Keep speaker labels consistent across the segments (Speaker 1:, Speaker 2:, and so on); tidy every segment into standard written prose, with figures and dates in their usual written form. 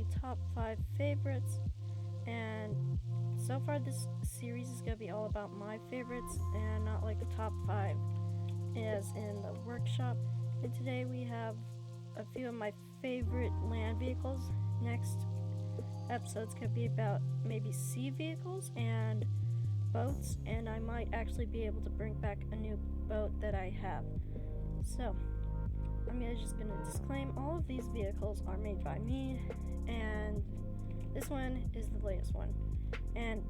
Speaker 1: do top 5 favorites, and so far this series is gonna be all about my favorites and not like the top 5 as in the workshop. And today we have a few of my favorite land vehicles. Next episode's gonna be about maybe sea vehicles and boats, and I might actually be able to bring back a new boat that I have. So I'm just gonna disclaim all of these vehicles are made by me, and this one is the latest one, and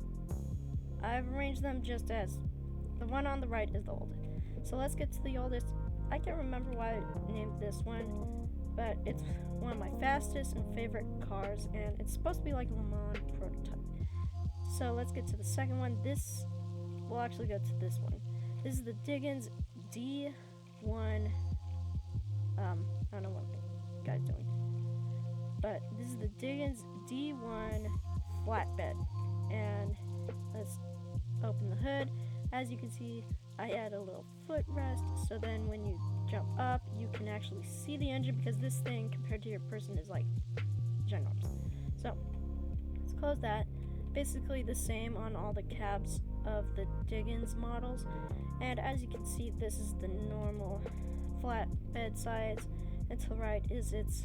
Speaker 1: I've arranged them just as the one on the right is the oldest. So let's get to the oldest. I can't remember why I named this one, but it's one of my fastest and favorite cars, and it's supposed to be like a Le Mans prototype. So let's get to the second one. We'll actually go to this one. This is the Diggins D1. I don't know what the guy's doing, but this is the Diggins D1 flatbed, and let's open the hood. As you can see, I add a little footrest, so then when you jump up, you can actually see the engine, because this thing compared to your person is like ginormous. So let's close that. Basically the same on all the cabs of the Diggins models, and as you can see, this is the normal flatbed size, and to the right is its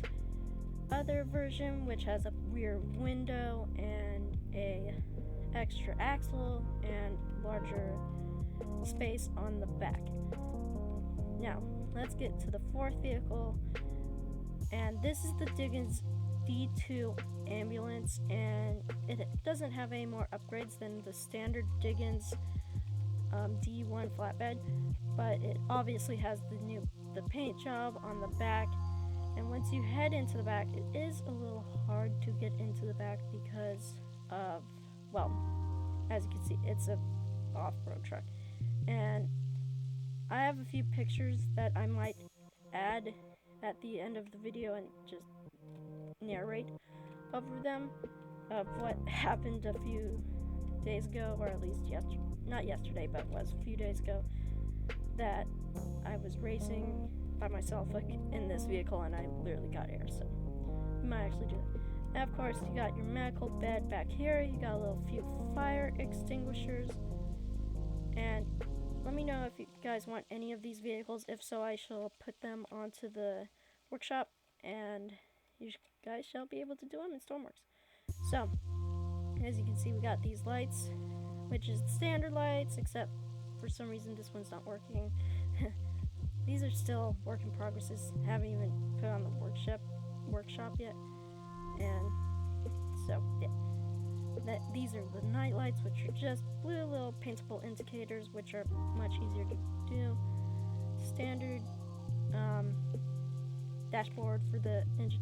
Speaker 1: other version, which has a rear window and a extra axle and larger space on the back. Now let's get to the fourth vehicle, and this is the Diggins D2 ambulance, and it doesn't have any more upgrades than the standard Diggins D1 flatbed, but it obviously has the paint job on the back. And once you head into the back, it is a little hard to get into the back because of, well, as you can see, it's a off-road truck. And I have a few pictures that I might add at the end of the video and just narrate over them of what happened a few days ago, or at least not yesterday, but was a few days ago, that I was racing by myself like in this vehicle, and I literally got air, so we might actually do that. And of course, you got your medical bed back here. You got a little few fire extinguishers, and let me know if you guys want any of these vehicles. If so, I shall put them onto the workshop, and you guys shall be able to do them in Stormworks. So as you can see, we got these lights, which is the standard lights, except for some reason this one's not working. These are still work in progresses, haven't even put on the workshop yet. And so yeah, these are the night lights, which are just blue little paintable indicators, which are much easier to do. Standard dashboard for the engine,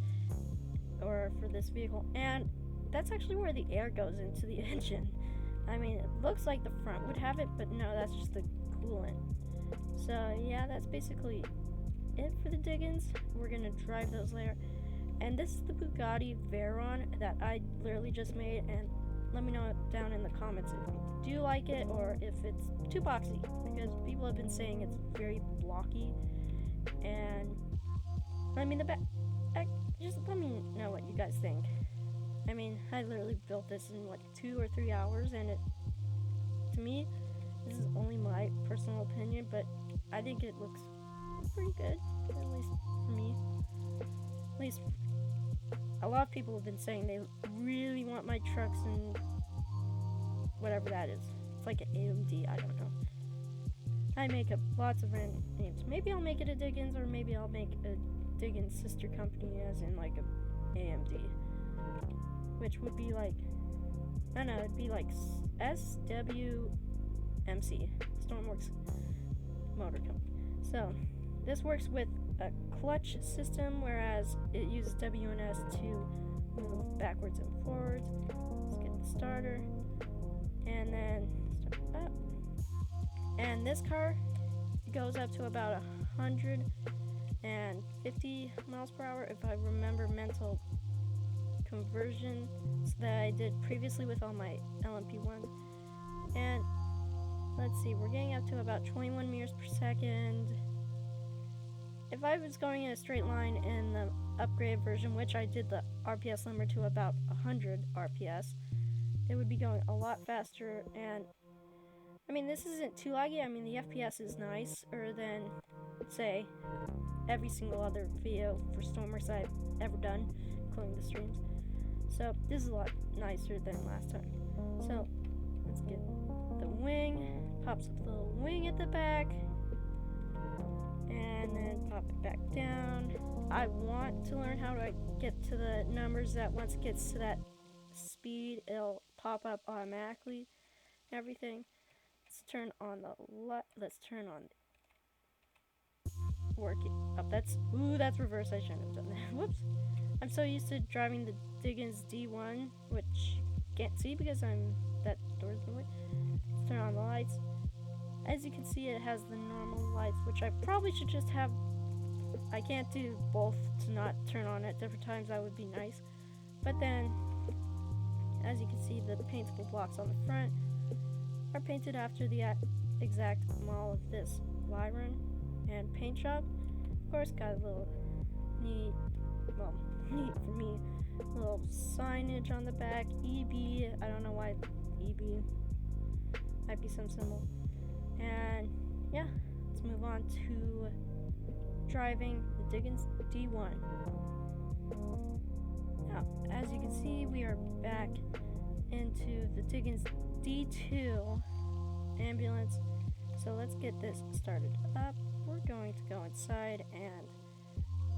Speaker 1: or for this vehicle, and that's actually where the air goes into the engine. I mean, it looks like the front would have it, but no, that's just the coolant. So yeah, that's basically it for the Diggins. We're gonna drive those later. And this is the Bugatti Veyron that I literally just made, and let me know down in the comments if you do like it or if it's too boxy, because people have been saying it's very blocky. And let me just let me know what you guys think. I mean, I literally built this in like 2 or 3 hours, and to me, this is only my personal opinion, but I think it looks pretty good, at least for me. At least a lot of people have been saying they really want my trucks and whatever that is. It's like an AMD, I don't know. I make up lots of random names. Maybe I'll make it a Diggins, or maybe I'll make a Diggins sister company, as in like a AMD, which would be like, I don't know, it'd be like SWMC, Stormworks Motor Company. So this works with a clutch system, whereas it uses WNS to move backwards and forwards. Let's get the starter, and then start up. And this car goes up to about 150 miles per hour, if I remember mental conversions that I did previously with all my LMP1. And let's see, we're getting up to about 21 meters per second. if I was going in a straight line in the upgrade version, which I did the RPS limiter to about 100 RPS, it would be going a lot faster. And I mean, this isn't too laggy. I mean, the FPS is nicer than, say, every single other video for Stormworks I've ever done, including the streams. So this is a lot nicer than last time. So let's get the wing. Pops a little wing at the back, and then pop it back down. I want to learn how to get to the numbers that once it gets to that speed, it'll pop up automatically. Everything. Let's turn on the let's turn on working up. That's reverse. I shouldn't have done that. Whoops. I'm so used to driving the Diggins D1, which you can't see because that door's in the way. Let's turn on the lights. As you can see, it has the normal lights, which I probably should just have. I can't do both to not turn on at different times. That would be nice. But then, as you can see, the paintable blocks on the front are painted after the exact model of this Lyron and paint shop. Of course, got a little neat for me, little signage on the back. EB, I don't know why EB, might be some symbol. And yeah, let's move on to driving the Diggins D1. Now, as you can see, we are back into the Diggins D2 ambulance. So let's get this started up. We're going to go inside and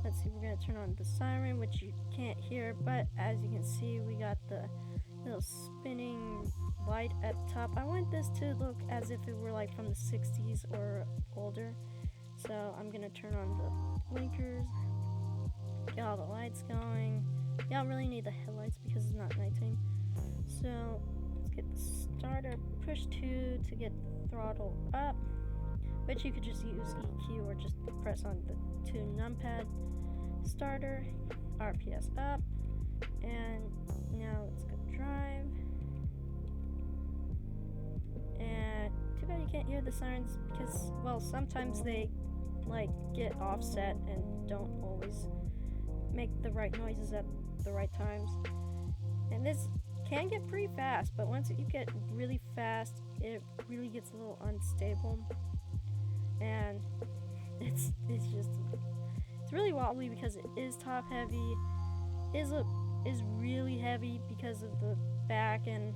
Speaker 1: let's see, we're going to turn on the siren, which you can't hear, but as you can see, we got the little spinning light at the top. I want this to look as if it were like from the 60s or older. So I'm going to turn on the blinkers, get all the lights going. You don't really need the headlights because it's not nighttime. So let's get the starter, push 2 to get the throttle up, but you could just use EQ or just press on the 2 numpad. Starter, RPS up, and now let's go drive. And too bad you can't hear the sirens because, well, sometimes they like get offset and don't always make the right noises at the right times. And this can get pretty fast, but once you get really fast, it really gets a little unstable, and it's really wobbly because it is top heavy. Is really heavy because of the back, and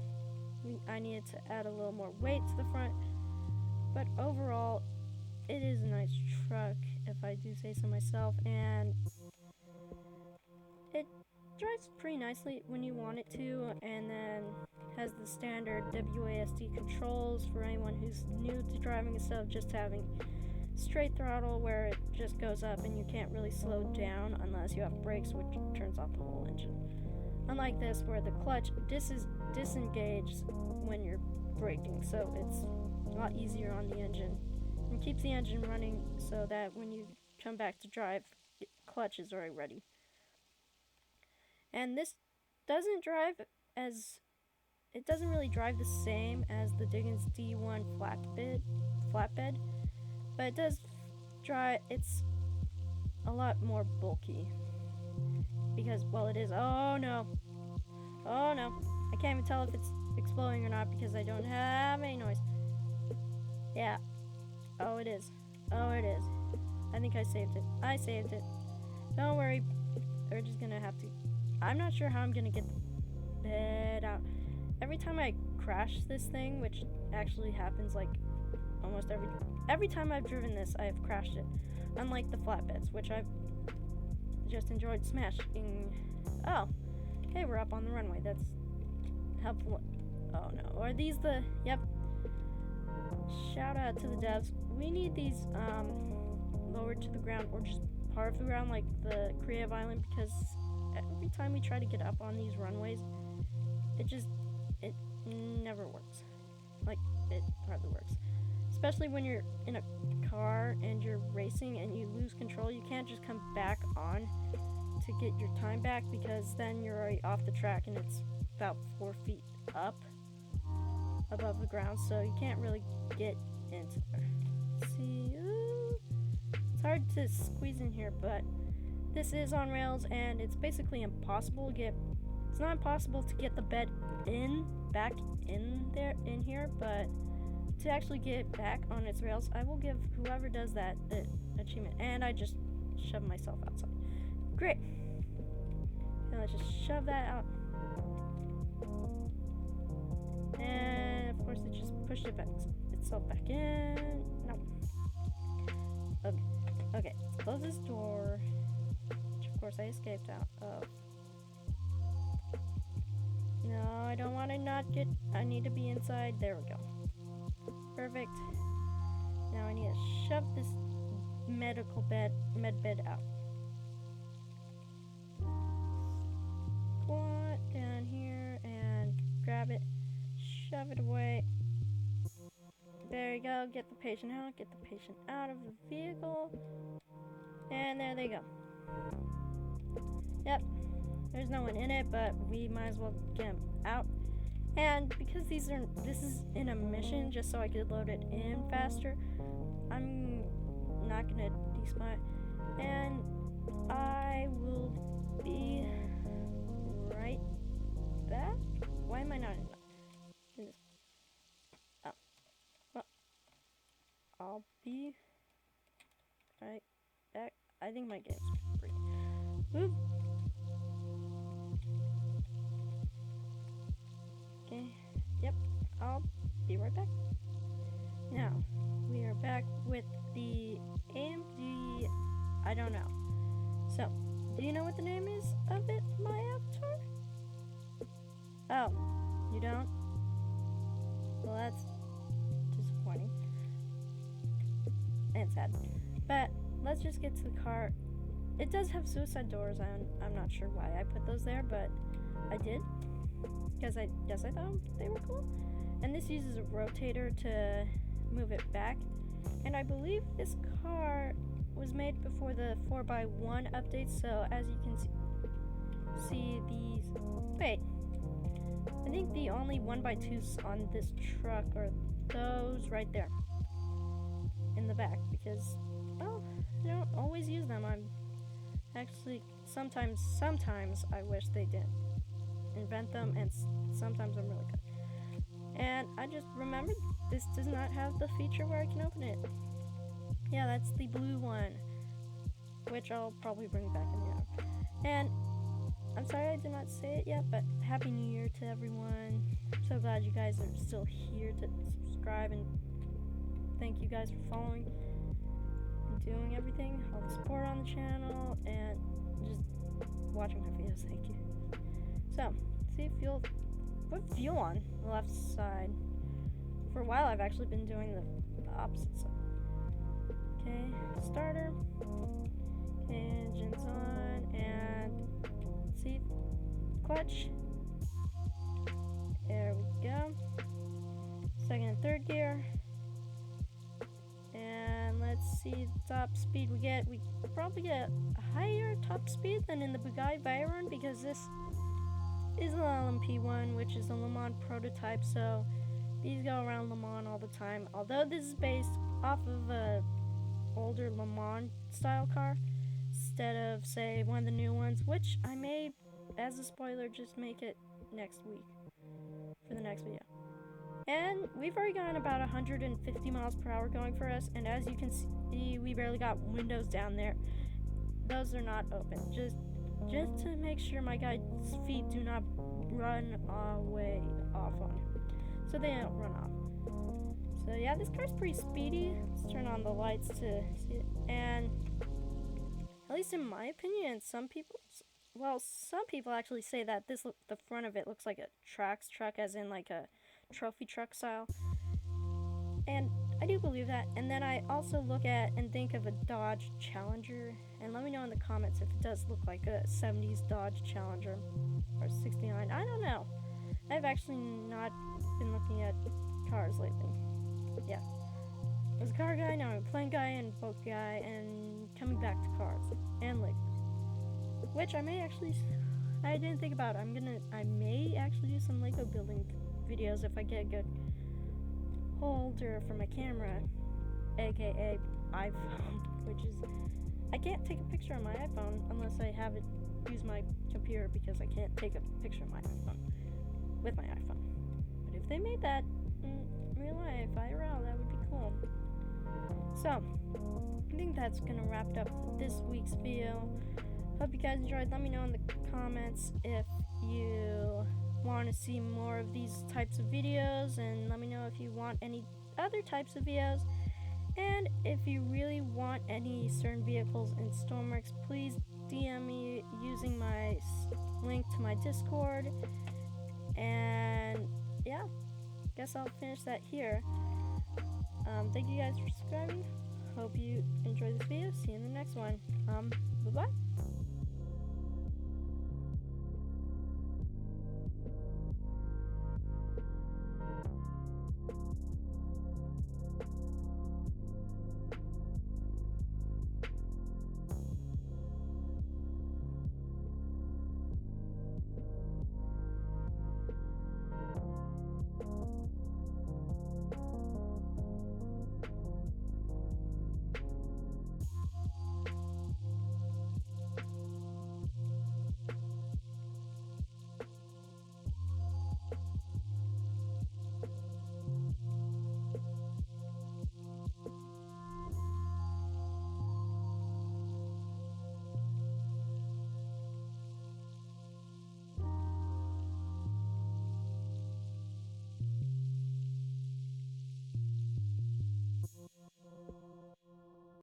Speaker 1: I needed to add a little more weight to the front. But overall, it is a nice truck, if I do say so myself, and it drives pretty nicely when you want it to, and then has the standard WASD controls for anyone who's new to driving instead of just having straight throttle where it just goes up and you can't really slow down unless you have brakes, which turns off the whole engine. Unlike this, where the clutch disengages when you're braking, so it's a lot easier on the engine and keeps the engine running so that when you come back to drive, clutch is already ready. And this doesn't really drive the same as the Diggins D1 flatbed, but it does drive. It's a lot more bulky because, well, it is. Oh no, I can't even tell if it's exploding or not because I don't have any noise. Yeah. Oh, it is. I think I saved it. Don't worry. We're just gonna have to. I'm not sure how I'm gonna get the bed out. Every time I crash this thing, which actually happens like almost every time I've driven this, I've crashed it. Unlike the flatbeds, which I've just enjoyed smashing. Oh, hey, we're up on the runway. That's helpful. Oh no, are these the? Yep. Shout out to the devs. We need these lowered to the ground or just part of the ground like the Creative Island, because every time we try to get up on these runways, it never works. Like, it hardly works. Especially when you're in a car and you're racing and you lose control, you can't just come back on to get your time back because then you're already off the track and it's about 4 feet up above the ground, so you can't really get into there. Let's see, it's hard to squeeze in here, but this is on rails, and it's basically impossible to get. It's not impossible to get the bed back in here, but to actually get it back on its rails, I will give whoever does that the achievement. And I just shoved myself outside. Great. Okay, let's just shove that out. And of course, it just pushed itself back in. No. Okay. Let's close this door, which of course I escaped out of. No, I don't want to not get. I need to be inside. There we go. Perfect. Now I need to shove this med bed out. Squat down here and grab it. Shove it away. There you go. Get the patient out. Get the patient out of the vehicle. And there they go. Yep. There's no one in it, but we might as well get them out. And because this is in a mission, just so I could load it in faster, I'm not gonna despawn. And I will be right back. Why am I not in this? Oh. Well, I'll be right back. I think my game's pretty. Whoop. Okay. Yep. I'll be right back. Now, we are back with the AMD. I don't know. So, do you know what the name is of it, my avatar? Oh, you don't? Well, that's disappointing. And sad. But let's just get to the car. It does have suicide doors. I'm not sure why I put those there, but I did. Because I thought they were cool. And this uses a rotator to move it back. And I believe this car was made before the 4x1 update, so as you can see these. Wait. I think the only 1x2s on this truck are those right there. In the back, because, well, I don't always use them. I'm actually, sometimes I wish they did invent them, and sometimes I'm really good. And I just remembered this does not have the feature where I can open it. Yeah, that's the blue one, which I'll probably bring back in the end. And I'm sorry I did not say it yet, but Happy New Year to everyone. I'm so glad you guys are still here to subscribe, and thank you guys for following and doing everything, all the support on the channel, and just watching my videos. Thank you. So, see fuel. Put fuel on the left side. For a while, I've actually been doing the opposite side. Okay, starter. Okay, engine's on, and see, clutch. There we go. Second and third gear. And let's see the top speed we get. We probably get a higher top speed than in the Bugatti Veyron, because this is the LMP1, which is a Le Mans prototype, so these go around Le Mans all the time. Although this is based off of a older Le Mans style car, instead of, say, one of the new ones, which I may, as a spoiler, just make it next week for the next video. And we've already gotten about 150 miles per hour going for us, and as you can see, we barely got windows down there. Those are not open. Just to make sure my guy's feet do not run away off on him, so they don't run off. So yeah, this car's pretty speedy. Let's turn on the lights to see it. And at least in my opinion, some people actually say that the front of it looks like a Trax truck, as in like a trophy truck style. And I do believe that. And then I also look at and think of a Dodge Challenger, and let me know in the comments if it does look like a 70s Dodge Challenger or 69. I don't know. I've actually not been looking at cars lately. Yeah. I was a car guy, now I'm a plane guy and boat guy, and coming back to cars and Legos. Which I didn't think about. I may actually do some Lego building videos if I get a good holder for my camera, aka iPhone, which is, I can't take a picture on my iPhone unless I have it use my computer, because I can't take a picture of my iPhone with my iPhone. But if they made that in real life, IRL, that would be cool. So, I think that's gonna wrap it up for this week's video. Hope you guys enjoyed. Let me know in the comments if you want to see more of these types of videos, and let me know if you want any other types of videos. And if you really want any certain vehicles in Stormworks, please DM me using my link to my Discord. And yeah, guess I'll finish that here. Thank you guys for subscribing. Hope you enjoyed this video. See you in the next one. Bye-bye.